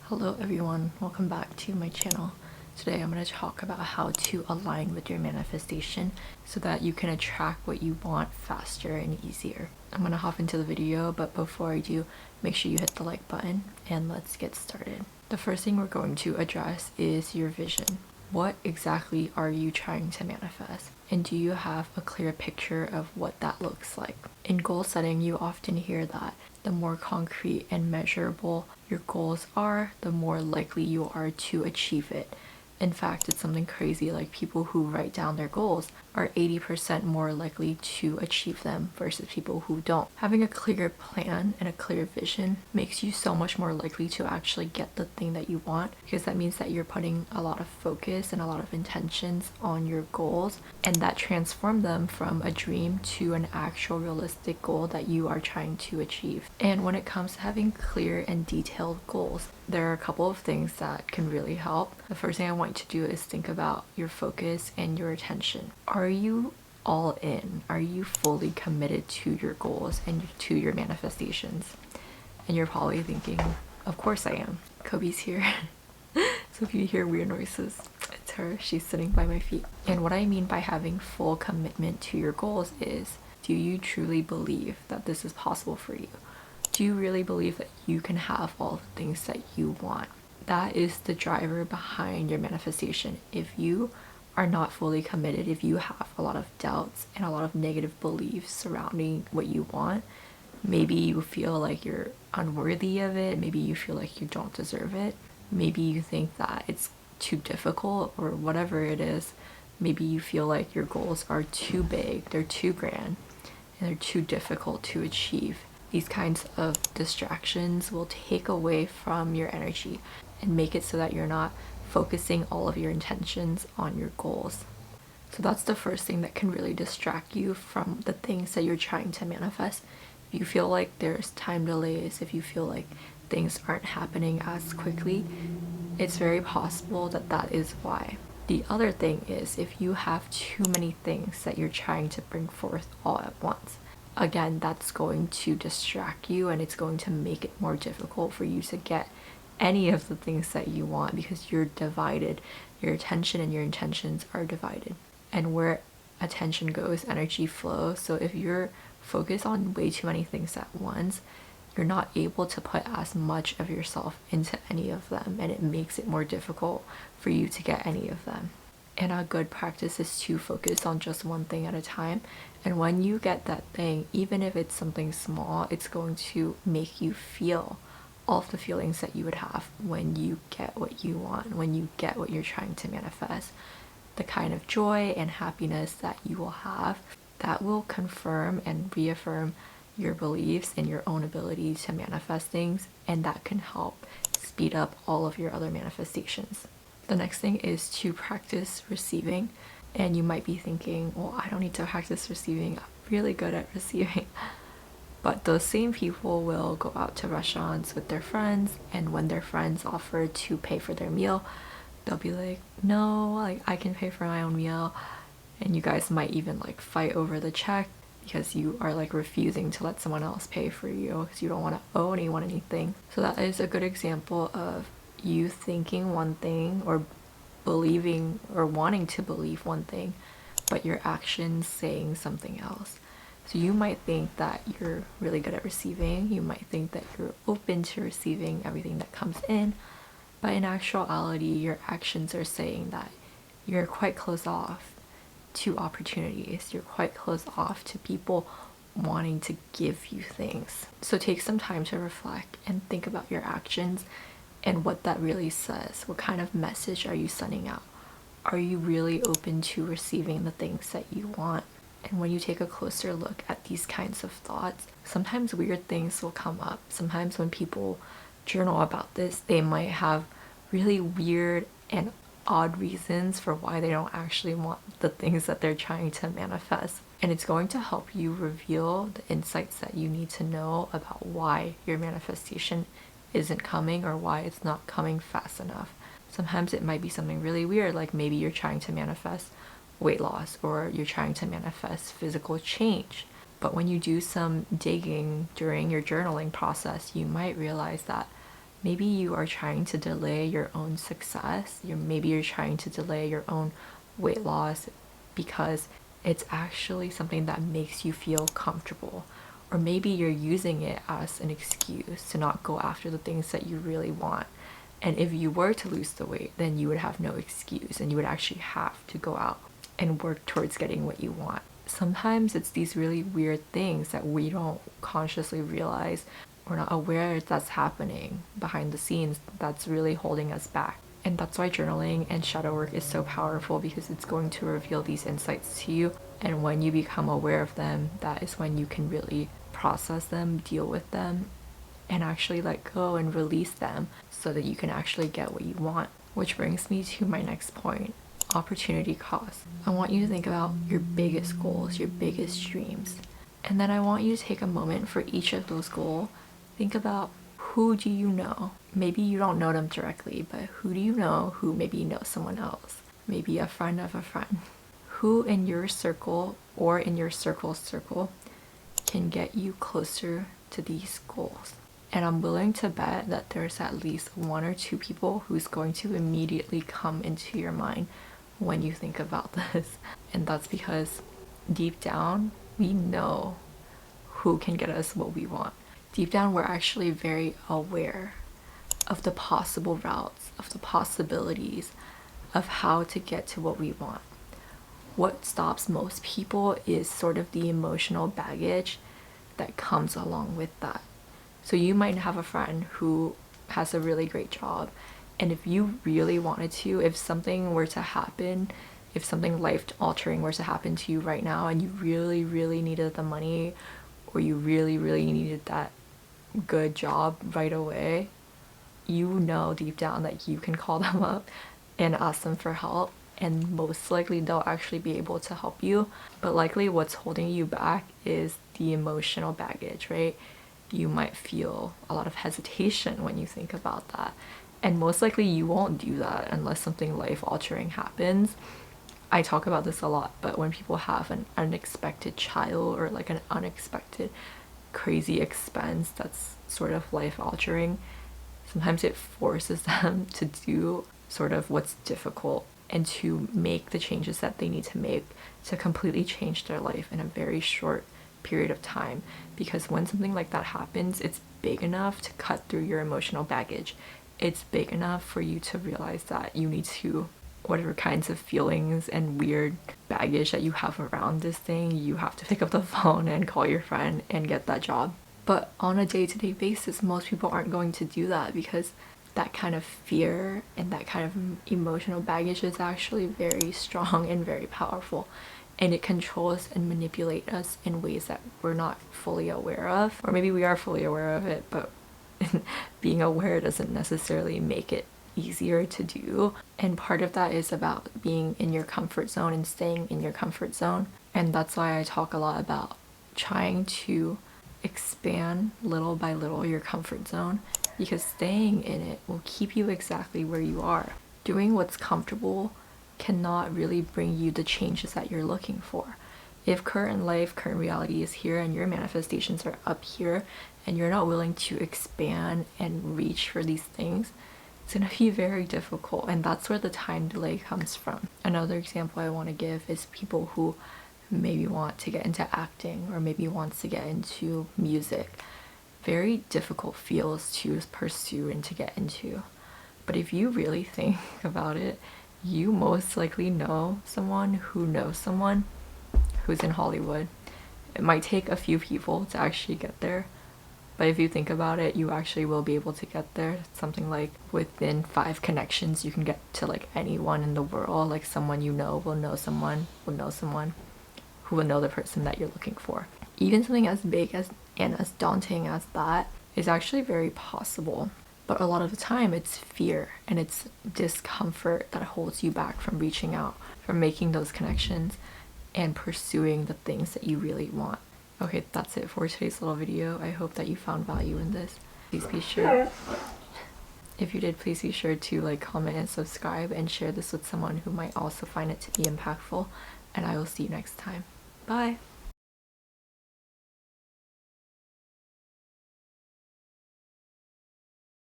Hello everyone, welcome back to my channel. Today I'm going to talk about how to align with your manifestation so that you can attract what you want faster and easier. I'm going to hop into the video, but before I do, make sure you hit the like button and let's get started. The first thing we're going to address is your vision. What exactly are you trying to manifest? And do you have a clear picture of what that looks like? In goal setting, you often hear that the more concrete and measurable your goals are, the more likely you are to achieve it. In fact, it's something crazy, like people who write down their goals are 80% more likely to achieve them versus people who don't. Having a clear plan and a clear vision makes you so much more likely to actually get the thing that you want, because that means that you're putting a lot of focus and a lot of intentions on your goals, and that transform them from a dream to an actual realistic goal that you are trying to achieve. And when it comes to having clear and detailed goals, there are a couple of things that can really help. The first thing I want you to do is think about your focus and your attention. Are you all in? Are you fully committed to your goals and to your manifestations? And you're probably thinking, of course I am. Kobe's here. So if you hear weird noises, it's her. She's sitting by my feet. And what I mean by having full commitment to your goals is, do you truly believe that this is possible for you? Do you really believe that you can have all the things that you want? That is the driver behind your manifestation. If you are not fully committed, if you have a lot of doubts and a lot of negative beliefs surrounding what you want, maybe you feel like you're unworthy of it, maybe you feel like you don't deserve it, maybe you think that it's too difficult, or whatever it is, maybe you feel like your goals are too big, they're too grand, and they're too difficult to achieve. These kinds of distractions will take away from your energy and make it so that you're not focusing all of your intentions on your goals. So that's the first thing that can really distract you from the things that you're trying to manifest. If you feel like there's time delays, if you feel like things aren't happening as quickly, it's very possible that that is why. The other thing is, if you have too many things that you're trying to bring forth all at once, again, that's going to distract you and it's going to make it more difficult for you to get any of the things that you want, because you're divided. Your attention and your intentions are divided. And where attention goes, energy flows. So if you're focused on way too many things at once, you're not able to put as much of yourself into any of them, and it makes it more difficult for you to get any of them. And a good practice is to focus on just one thing at a time. And when you get that thing, even if it's something small, it's going to make you feel all of the feelings that you would have when you get what you want, when you get what you're trying to manifest. The kind of joy and happiness that you will have, that will confirm and reaffirm your beliefs and your own ability to manifest things, and that can help speed up all of your other manifestations. The next thing is to practice receiving. And you might be thinking, well, I don't need to practice receiving, I'm really good at receiving. But those same people will go out to restaurants with their friends, and when their friends offer to pay for their meal, they'll be like, no, like I can pay for my own meal. And you guys might even like fight over the check because you are like refusing to let someone else pay for you because you don't want to owe anyone anything. So that is a good example of you thinking one thing or believing or wanting to believe one thing, but your actions saying something else. So you might think that you're really good at receiving, you might think that you're open to receiving everything that comes in, but in actuality your actions are saying that you're quite closed off to opportunities, you're quite closed off to people wanting to give you things. So take some time to reflect and think about your actions and what that really says. What kind of message are you sending out? Are you really open to receiving the things that you want? And when you take a closer look at these kinds of thoughts, sometimes weird things will come up. Sometimes when people journal about this, they might have really weird and odd reasons for why they don't actually want the things that they're trying to manifest. And it's going to help you reveal the insights that you need to know about why your manifestation isn't coming, or why it's not coming fast enough. Sometimes it might be something really weird, like maybe you're trying to manifest weight loss, or you're trying to manifest physical change. But when you do some digging during your journaling process, you might realize that Maybe you are trying to delay your own success. Maybe you're trying to delay your own weight loss because it's actually something that makes you feel comfortable. Or maybe you're using it as an excuse to not go after the things that you really want. And if you were to lose the weight, then you would have no excuse and you would actually have to go out and work towards getting what you want. Sometimes it's these really weird things that we don't consciously realize. We're not aware that's happening behind the scenes that's really holding us back. And that's why journaling and shadow work is so powerful, because it's going to reveal these insights to you. And when you become aware of them, that is when you can really process them, deal with them, and actually let go and release them so that you can actually get what you want. Which brings me to my next point, opportunity cost. I want you to think about your biggest goals, your biggest dreams. And then I want you to take a moment for each of those goals. Think about, who do you know? Maybe you don't know them directly, but who do you know who maybe knows someone else? Maybe a friend of a friend. Who in your circle or in your circle can get you closer to these goals? And I'm willing to bet that there's at least 1 or 2 people who's going to immediately come into your mind when you think about this. And that's because deep down, we know who can get us what we want. Deep down, we're actually very aware of the possible routes, of the possibilities of how to get to what we want. What stops most people is sort of the emotional baggage that comes along with that. So you might have a friend who has a really great job, and if you really wanted to, if something were to happen, if something life-altering were to happen to you right now and you really, really needed the money, or you really, really needed that good job right away, you know deep down that you can call them up and ask them for help, and most likely they'll actually be able to help you. But likely what's holding you back is the emotional baggage, right? You might feel a lot of hesitation when you think about that, and most likely you won't do that unless something life-altering happens. I talk about this a lot, but when people have an unexpected child or like an unexpected crazy expense that's sort of life-altering, sometimes it forces them to do sort of what's difficult and to make the changes that they need to make to completely change their life in a very short period of time. Because when something like that happens, it's big enough to cut through your emotional baggage. It's big enough for you to realize that you need to, whatever kinds of feelings and weird baggage that you have around this thing, you have to pick up the phone and call your friend and get that job. But on a day-to-day basis, most people aren't going to do that, because that kind of fear and that kind of emotional baggage is actually very strong and very powerful, and it controls and manipulates us in ways that we're not fully aware of. Or maybe we are fully aware of it, but being aware doesn't necessarily make it easier to do. And part of that is about being in your comfort zone and staying in your comfort zone. And that's why I talk a lot about trying to expand little by little your comfort zone, because staying in it will keep you exactly where you are. Doing what's comfortable cannot really bring you the changes that you're looking for. If current life, current reality is here and your manifestations are up here, and you're not willing to expand and reach for these things, it's going to be very difficult, and that's where the time delay comes from. Another example I want to give is people who maybe want to get into acting, or maybe wants to get into music. Very difficult fields to pursue and to get into. But if you really think about it, you most likely know someone who knows someone who's in Hollywood. It might take a few people to actually get there, but if you think about it, you actually will be able to get there. Something like within 5 connections, you can get to like anyone in the world. Like someone you know will know someone who will know the person that you're looking for. Even something as big as and as daunting as that is actually very possible. But a lot of the time it's fear and it's discomfort that holds you back from reaching out, from making those connections and pursuing the things that you really want. Okay, that's it for today's little video. I hope that you found value in this. Please be sure, if you did, please be sure to like, comment, and subscribe, and share this with someone who might also find it to be impactful. And I will see you next time. Bye!